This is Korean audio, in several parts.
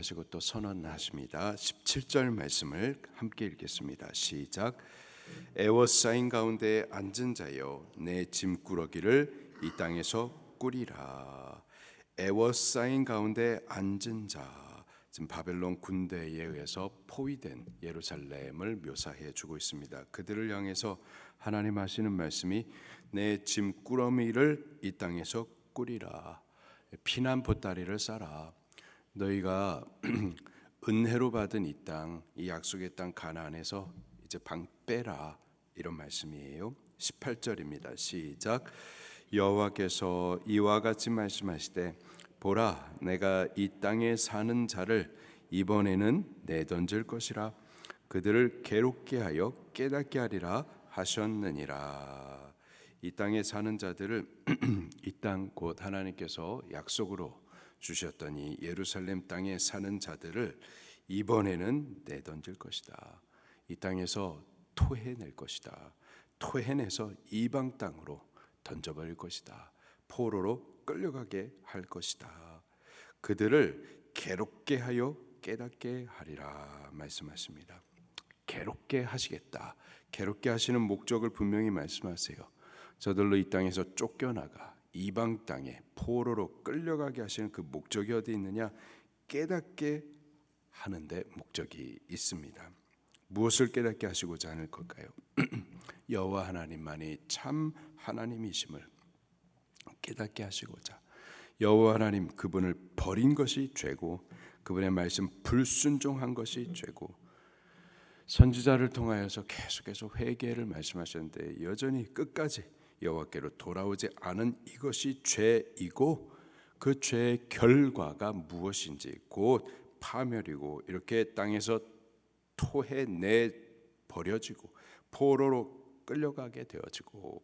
하시고 또 선언하십니다. 17절 말씀을 함께 읽겠습니다. 시작. 애워싸인 가운데 앉은 자여 내 짐꾸러기를 이 땅에서 꾸리라. 애워싸인 가운데 앉은 자, 지금 바벨론 군대에 의해서 포위된 예루살렘을 묘사해 주고 있습니다. 그들을 향해서 하나님 하시는 말씀이 내 짐꾸러미를 이 땅에서 꾸리라. 피난 보따리를 싸라. 너희가 은혜로 받은 이 땅, 이 약속의 땅 가나안에서 이제 방 빼라, 이런 말씀이에요. 18절입니다. 시작. 여호와께서 이와 같이 말씀하시되 보라, 내가 이 땅에 사는 자를 이번에는 내던질 것이라. 그들을 괴롭게 하여 깨닫게 하리라 하셨느니라. 이 땅에 사는 자들을 이 땅 곧 하나님께서 약속으로 주셨던 이 예루살렘 땅에 사는 자들을 이번에는 내던질 것이다. 이 땅에서 토해낼 것이다. 토해내서 이방 땅으로 던져버릴 것이다. 포로로 끌려가게 할 것이다. 그들을 괴롭게 하여 깨닫게 하리라 말씀하십니다. 괴롭게 하시겠다. 괴롭게 하시는 목적을 분명히 말씀하세요. 저들로 이 땅에서 쫓겨나가 이방 땅에 포로로 끌려가게 하시는 그 목적이 어디 있느냐? 깨닫게 하는데 목적이 있습니다. 무엇을 깨닫게 하시고자 하는 걸까요? 여호와 하나님만이 참 하나님이심을 깨닫게 하시고자. 여호와 하나님, 그분을 버린 것이 죄고 그분의 말씀 불순종한 것이 죄고, 선지자를 통하여서 계속해서 회개를 말씀하셨는데 여전히 끝까지 여호와께로 돌아오지 않은 이것이 죄이고, 그 죄의 결과가 무엇인지 곧 파멸이고, 이렇게 땅에서 토해내 버려지고 포로로 끌려가게 되어지고,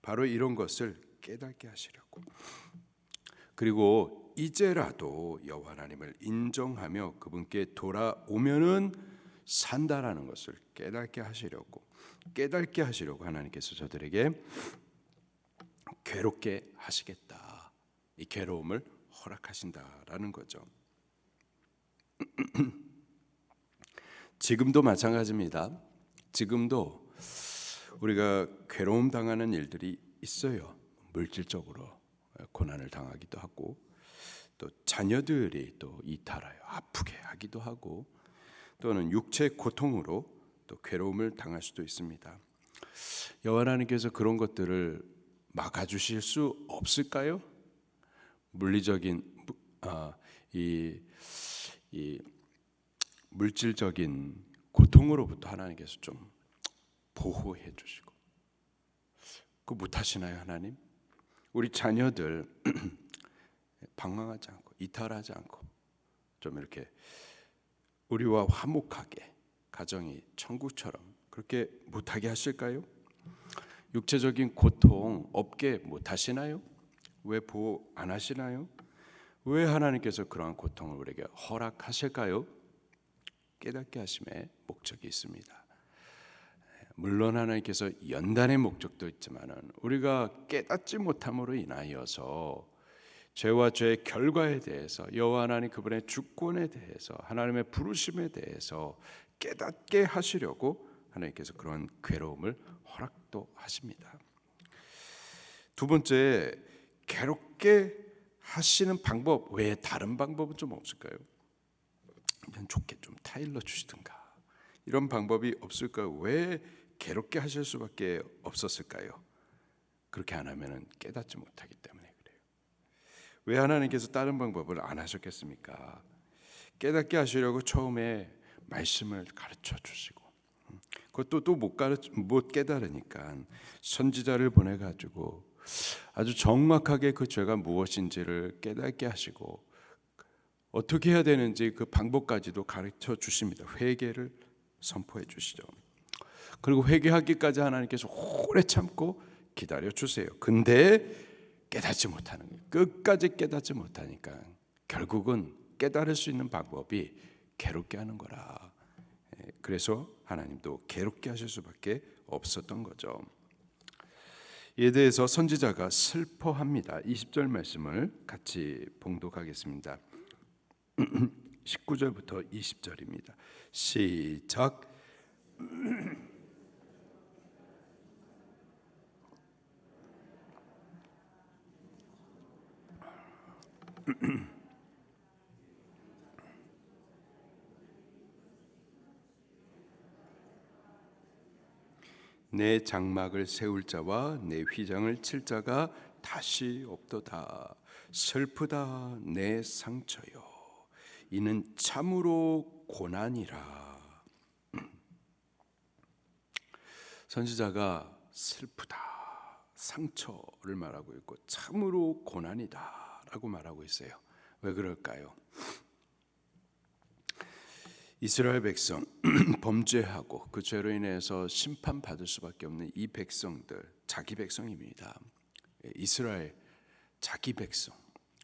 바로 이런 것을 깨닫게 하시려고. 그리고 이제라도 여호와 하나님을 인정하며 그분께 돌아오면은 산다라는 것을 깨닫게 하시려고 하나님께서 저들에게 괴롭게 하시겠다. 이 괴로움을 허락하신다라는 거죠. 지금도 마찬가지입니다. 지금도 우리가 괴로움 당하는 일들이 있어요. 물질적으로 고난을 당하기도 하고, 또 자녀들이 또 이탈하여 아프게 하기도 하고, 또는 육체 고통으로 또 괴로움을 당할 수도 있습니다. 여호와 하나님께서 그런 것들을 막아주실 수 없을까요? 물리적인 이 물질적인 고통으로부터 하나님께서 좀 보호해 주시고, 그거 못하시나요 하나님? 우리 자녀들 방황하지 않고 이탈하지 않고 좀 이렇게 우리와 화목하게 가정이 천국처럼 그렇게 못하게 하실까요? 육체적인 고통 없게 못하시나요? 왜 보호 안 하시나요? 왜 하나님께서 그러한 고통을 우리에게 허락하실까요? 깨닫게 하심에 목적이 있습니다. 물론 하나님께서 연단의 목적도 있지만 우리가 깨닫지 못함으로 인하여서 죄와 죄의 결과에 대해서, 여호와 하나님 그분의 주권에 대해서, 하나님의 부르심에 대해서 깨닫게 하시려고 하나님께서 그런 괴로움을 허락도 하십니다. 두 번째, 괴롭게 하시는 방법 외에 다른 방법은 좀 없을까요? 그냥 좋게 좀 타일러 주시든가, 이런 방법이 없을까요? 왜 괴롭게 하실 수밖에 없었을까요? 그렇게 안 하면 깨닫지 못하기 때문에 그래요. 왜 하나님께서 다른 방법을 안 하셨겠습니까? 깨닫게 하시려고 처음에 말씀을 가르쳐 주시고, 그것도 또 못 깨달으니까 선지자를 보내 가지고 아주 정확하게 그 죄가 무엇인지를 깨닫게 하시고 어떻게 해야 되는지 그 방법까지도 가르쳐 주십니다. 회개를 선포해 주시죠. 그리고 회개하기까지 하나님께서 오래 참고 기다려 주세요. 근데 깨닫지 못하는 거예요. 끝까지 깨닫지 못하니까 결국은 깨달을 수 있는 방법이 괴롭게 하는 거라. 그래서 하나님도 괴롭게 하실 수밖에 없었던 거죠. 이에 대해서 선지자가 슬퍼합니다. 20절 말씀을 같이 봉독하겠습니다. 19절부터 20절입니다. 시작. 내 장막을 세울 자와 내 휘장을 칠 자가 다시 없도다. 슬프다 내 상처요, 이는 참으로 고난이라. 선지자가 슬프다, 상처를 말하고 있고 참으로 고난이다 라고 말하고 있어요. 왜 그럴까요? 이스라엘 백성 범죄하고 그 죄로 인해서 심판받을 수밖에 없는 이 백성들, 자기 백성입니다. 이스라엘 자기 백성,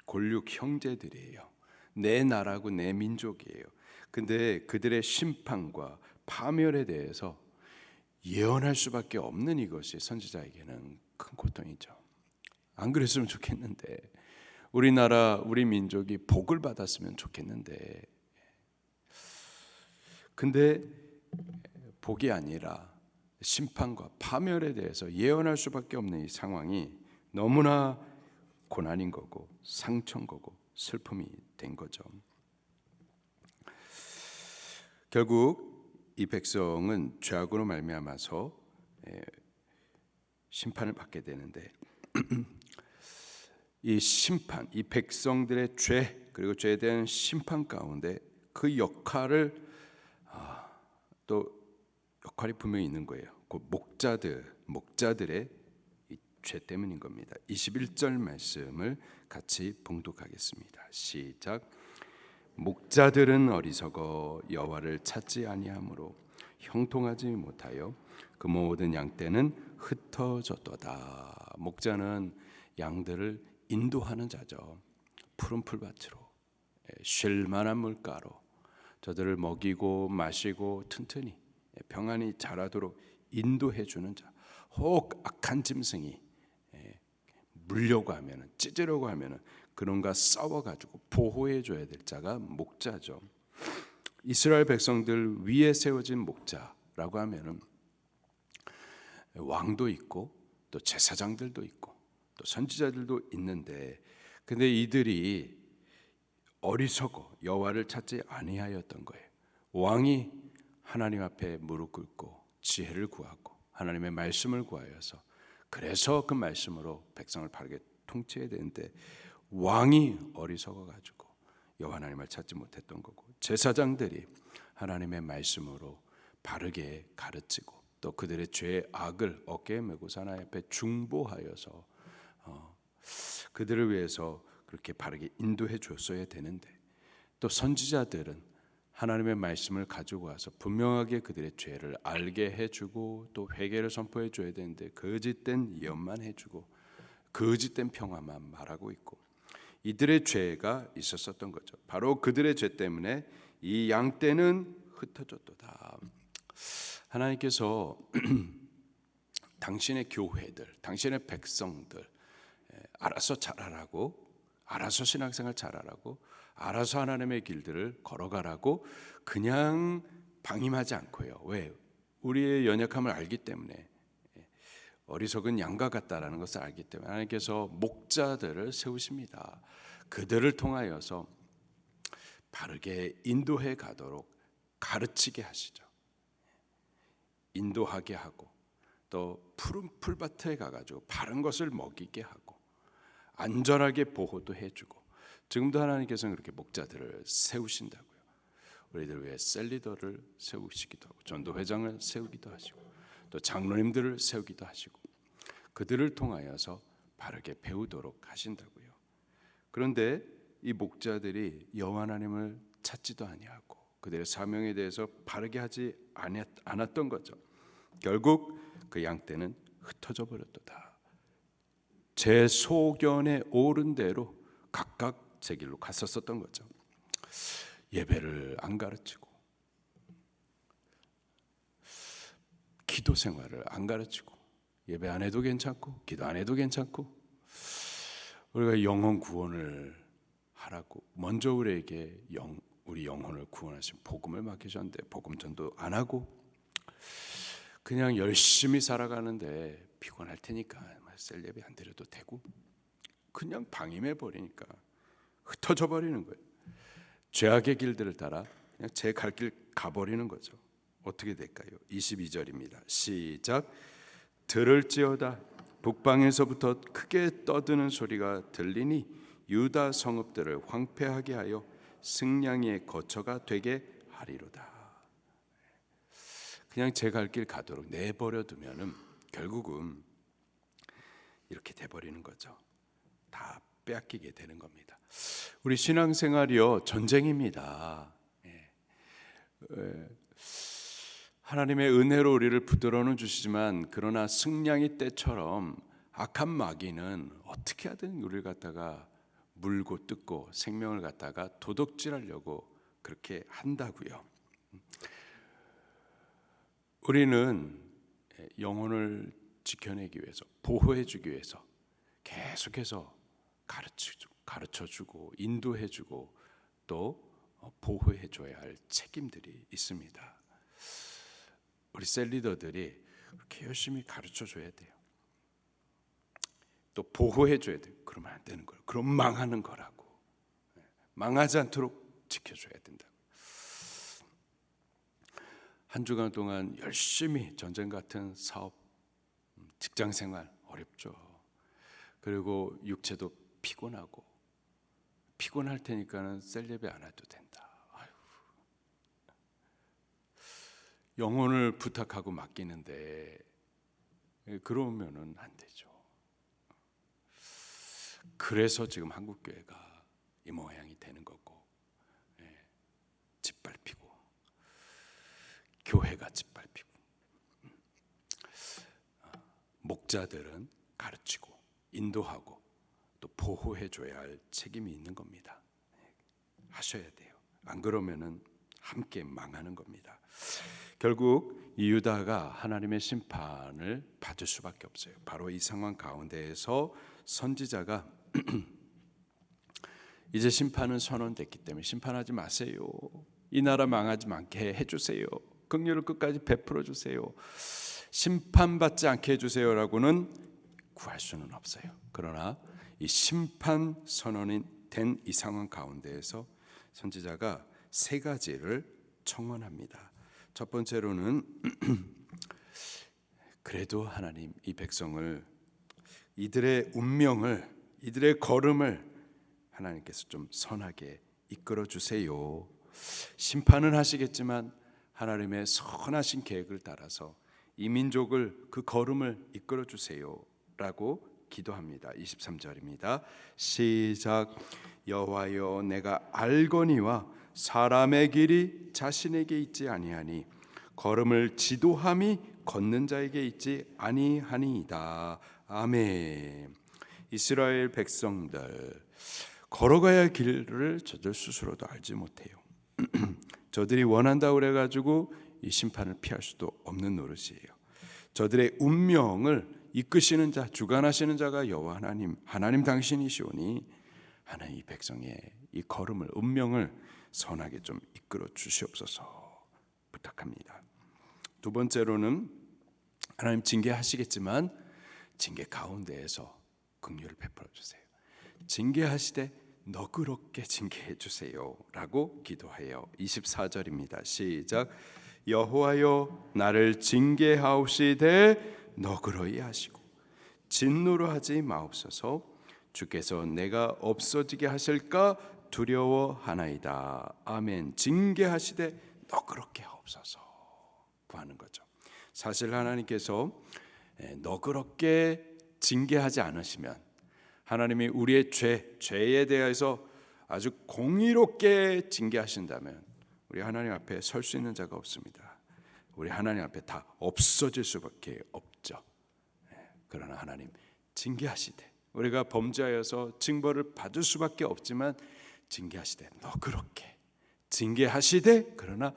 골육 형제들이에요. 내 나라고 내 민족이에요. 근데 그들의 심판과 파멸에 대해서 예언할 수밖에 없는 이것이 선지자에게는 큰 고통이죠. 안 그랬으면 좋겠는데, 우리나라 우리 민족이 복을 받았으면 좋겠는데, 근데 복이 아니라 심판과 파멸에 대해서 예언할 수밖에 없는 이 상황이 너무나 고난인 거고 상처인 거고 슬픔이 된 거죠. 결국 이 백성은 죄악으로 말미암아서 심판을 받게 되는데 이 심판, 이 백성들의 죄 그리고 죄에 대한 심판 가운데 그 역할을 또 역할이 분명히 있는 거예요. 그 목자들의 이 죄 때문인 겁니다. 21절 말씀을 같이 봉독하겠습니다. 시작. 목자들은 어리석어 여호와를 찾지 아니하므로 형통하지 못하여 그 모든 양떼는 흩어졌도다. 목자는 양들을 인도하는 자죠. 푸른 풀밭으로, 쉴 만한 물가로 저들을 먹이고 마시고 튼튼히 평안히 자라도록 인도해 주는 자. 혹 악한 짐승이 물려고 하면은, 찢으려고 하면은 그놈과 싸워가지고 보호해 줘야 될 자가 목자죠. 이스라엘 백성들 위에 세워진 목자라고 하면은 왕도 있고 또 제사장들도 있고 또 선지자들도 있는데, 근데 이들이 어리석어 여호와를 찾지 아니하였던 거예요. 왕이 하나님 앞에 무릎 꿇고 지혜를 구하고 하나님의 말씀을 구하여서, 그래서 그 말씀으로 백성을 바르게 통치해야 되는데 왕이 어리석어 가지고 여호와 하나님을 찾지 못했던 거고, 제사장들이 하나님의 말씀으로 바르게 가르치고 또 그들의 죄의 악을 어깨에 메고 하나님 앞에 중보하여서 그들을 위해서 그렇게 바르게 인도해 줬어야 되는데, 또 선지자들은 하나님의 말씀을 가지고 와서 분명하게 그들의 죄를 알게 해주고 또 회개를 선포해 줘야 되는데 거짓된 예언만 해주고 거짓된 평화만 말하고 있고, 이들의 죄가 있었던 거죠. 바로 그들의 죄 때문에 이 양떼는 흩어졌도다. 하나님께서 당신의 교회들, 당신의 백성들 알아서 잘하라고, 알아서 신앙생활 잘하라고, 알아서 하나님의 길들을 걸어가라고 그냥 방임하지 않고요. 왜? 우리의 연약함을 알기 때문에, 어리석은 양과 같다라는 것을 알기 때문에 하나님께서 목자들을 세우십니다. 그들을 통하여서 바르게 인도해 가도록 가르치게 하시죠. 인도하게 하고 또 푸른 풀밭에 가가지고 바른 것을 먹이게 하고 안전하게 보호도 해주고, 지금도 하나님께서는 그렇게 목자들을 세우신다고요. 우리들 위해 셀리더를 세우시기도 하고 전도회장을 세우기도 하시고 또 장로님들을 세우기도 하시고 그들을 통하여서 바르게 배우도록 하신다고요. 그런데 이 목자들이 여호와 하나님을 찾지도 아니하고 그들의 사명에 대해서 바르게 하지 않았던 거죠. 결국 그 양떼는 흩어져 버렸도다. 제 소견에 오른 대로 각각 제 길로 갔었던 거죠. 예배를 안 가르치고 기도 생활을 안 가르치고, 예배 안 해도 괜찮고 기도 안 해도 괜찮고, 우리가 영혼 구원을 하라고 먼저 우리에게 우리 영혼을 구원하신 복음을 맡기셨는데 복음 전도 안 하고 그냥 열심히 살아가는데 피곤할 테니까 셀 예배 안 드려도 되고 그냥 방임해 버리니까 흩어져 버리는 거예요. 죄악의 길들을 따라 그냥 제 갈 길 가버리는 거죠. 어떻게 될까요? 22절입니다. 시작. 들을지어다 북방에서부터 크게 떠드는 소리가 들리니 유다 성읍들을 황폐하게 하여 승냥이의 거처가 되게 하리로다. 그냥 제 갈 길 가도록 내버려 두면은 결국은 이렇게 돼버리는 거죠. 다 빼앗기게 되는 겁니다. 우리 신앙생활이요 전쟁입니다. 하나님의 은혜로 우리를 붙들어는 주시지만 그러나 승냥이 떼처럼 악한 마귀는 어떻게 하든 우리를 갖다가 물고 뜯고 생명을 갖다가 도둑질하려고 그렇게 한다고요. 우리는 영혼을 지켜내기 위해서 보호해주기 위해서 계속해서 가르쳐주고 인도해주고 또 보호해줘야 할 책임들이 있습니다. 우리 셀리더들이 그렇게 열심히 가르쳐줘야 돼요. 또 보호해줘야 돼요. 그러면 안 되는 거예요. 그럼 망하는 거라고. 망하지 않도록 지켜줘야 된다. 한 주간 동안 열심히 전쟁 같은 사업, 직장 생활 어렵죠. 그리고 육체도 피곤하고 피곤할 테니까는 셀 예배 안 해도 된다. 아유. 영혼을 부탁하고 맡기는데 그러면은 안 되죠. 그래서 지금 한국 교회가 이 모양이 되는 거고, 짓밟히고 교회가 짓밟히고 목자들은 가르치고 인도하고 또 보호해줘야 할 책임이 있는 겁니다. 하셔야 돼요. 안 그러면은 함께 망하는 겁니다. 결국 이 유다가 하나님의 심판을 받을 수밖에 없어요. 바로 이 상황 가운데에서 선지자가 이제 심판은 선언됐기 때문에 심판하지 마세요. 이 나라 망하지 않게 해주세요. 긍휼을 끝까지 베풀어 주세요. 심판받지 않게 해주세요라고는 구할 수는 없어요. 그러나 이 심판 선언이 된 이 상황 가운데에서 선지자가 세 가지를 청원합니다. 첫 번째로는 그래도 하나님 이 백성을 이들의 운명을 이들의 걸음을 하나님께서 좀 선하게 이끌어 주세요. 심판은 하시겠지만 하나님의 선하신 계획을 따라서 이 민족을 그 걸음을 이끌어 주세요라고 기도합니다. 23절입니다. 시작. 여호와여 내가 알거니와 사람의 길이 자신에게 있지 아니하니 걸음을 지도함이 걷는 자에게 있지 아니하니이다. 아멘. 이스라엘 백성들 걸어가야 할 길을 저들 스스로도 알지 못해요. 저들이 원한다고 그래가지고 이 심판을 피할 수도 없는 노릇이에요. 저들의 운명을 이끄시는 자, 주관하시는 자가 여호와 하나님 당신이시오니 하나님 이 백성의 이 걸음을 운명을 선하게 좀 이끌어 주시옵소서 부탁합니다. 두 번째로는 하나님 징계하시겠지만 징계 가운데에서 긍휼을 베풀어 주세요. 징계하시되 너그럽게 징계해 주세요라고 기도해요. 24절입니다. 시작. 여호와여 나를 징계하옵시되 너그러이 하시고 진노로 하지 마옵소서. 주께서 내가 없어지게 하실까 두려워하나이다. 아멘. 징계하시되 너그럽게 하옵소서 구하는 거죠. 사실 하나님께서 너그럽게 징계하지 않으시면 하나님이 우리의 죄에 대해서 아주 공의롭게 징계하신다면 우리 하나님 앞에 설 수 있는 자가 없습니다. 우리 하나님 앞에 다 없어질 수밖에 없죠. 그러나 하나님 징계하시되 우리가 범죄하여서 징벌을 받을 수밖에 없지만 징계하시되 너그럽게 징계하시되 그러나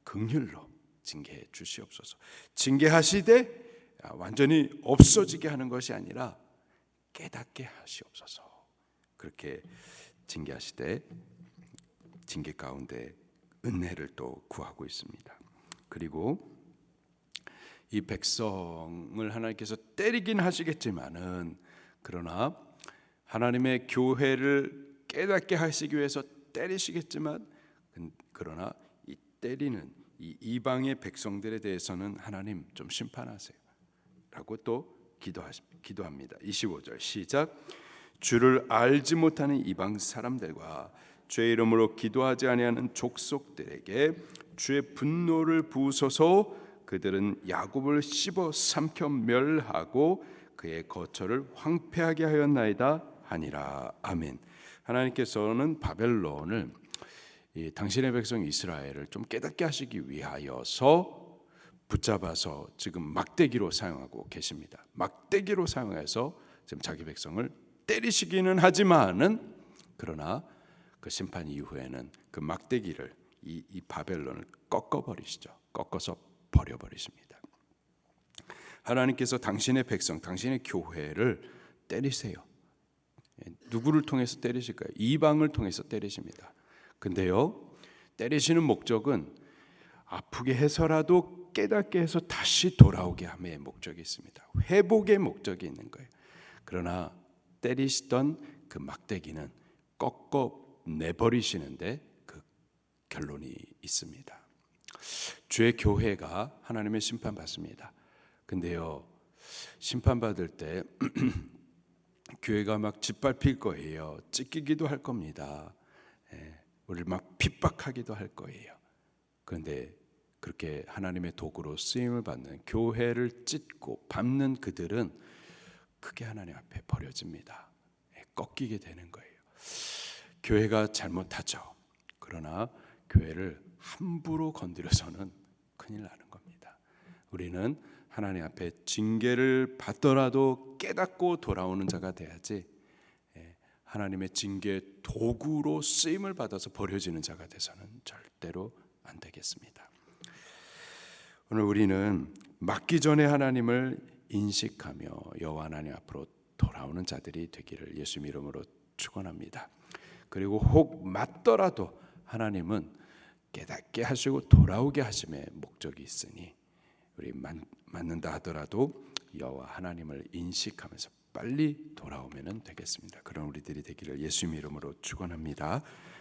긍휼로 징계해 주시옵소서. 징계하시되 완전히 없어지게 하는 것이 아니라 깨닫게 하시옵소서. 그렇게 징계하시되 징계 가운데 은혜를 또 구하고 있습니다. 그리고 이 백성을 하나님께서 때리긴 하시겠지만은 그러나 하나님의 교회를 깨닫게 하시기 위해서 때리시겠지만 그러나 이 때리는 이 이방의 백성들에 대해서는 하나님 좀 심판하세요 라고 또 기도합니다. 25절 시작. 주를 알지 못하는 이방 사람들과 주의 이름으로 기도하지 아니하는 족속들에게 주의 분노를 부으소서. 그들은 야곱을 씹어 삼켜 멸하고 그의 거처를 황폐하게 하였나이다 하니라. 아멘. 하나님께서는 바벨론을 당신의 백성 이스라엘을 좀 깨닫게 하시기 위하여서 붙잡아서 지금 막대기로 사용하고 계십니다. 막대기로 사용해서 지금 자기 백성을 때리시기는 하지만은 그러나 그 심판 이후에는 그 막대기를 이 바벨론을 꺾어버리시죠. 꺾어서 버려버리십니다. 하나님께서 당신의 백성, 당신의 교회를 때리세요. 누구를 통해서 때리실까요? 이방을 통해서 때리십니다. 근데요, 때리시는 목적은 아프게 해서라도 깨닫게 해서 다시 돌아오게 함의 목적이 있습니다. 회복의 목적이 있는 거예요. 그러나 때리시던 그 막대기는 꺾어 내버리시는데 그 결론이 있습니다. 주의 교회가 하나님의 심판받습니다. 근데요, 심판받을 때 교회가 막 짓밟힐 거예요. 찢기기도 할 겁니다. 우리를 막 핍박하기도 할 거예요. 그런데 그렇게 하나님의 도구로 쓰임을 받는 교회를 찢고 밟는 그들은 크게 하나님 앞에 버려집니다. 꺾이게 되는 거예요. 교회가 잘못하죠. 그러나 교회를 함부로 건드려서는 큰일 나는 겁니다. 우리는 하나님 앞에 징계를 받더라도 깨닫고 돌아오는 자가 돼야지 하나님의 징계 도구로 쓰임을 받아서 버려지는 자가 돼서는 절대로 안 되겠습니다. 오늘 우리는 맞기 전에 하나님을 인식하며 여호와 하나님 앞으로 돌아오는 자들이 되기를 예수 이름으로 축원합니다. 그리고 혹 맞더라도 하나님은 깨닫게 하시고 돌아오게 하심의 목적이 있으니 우리 맞는다 하더라도 여호와 하나님을 인식하면서 빨리 돌아오면 되겠습니다. 그런 우리들이 되기를 예수 이름으로 축원합니다.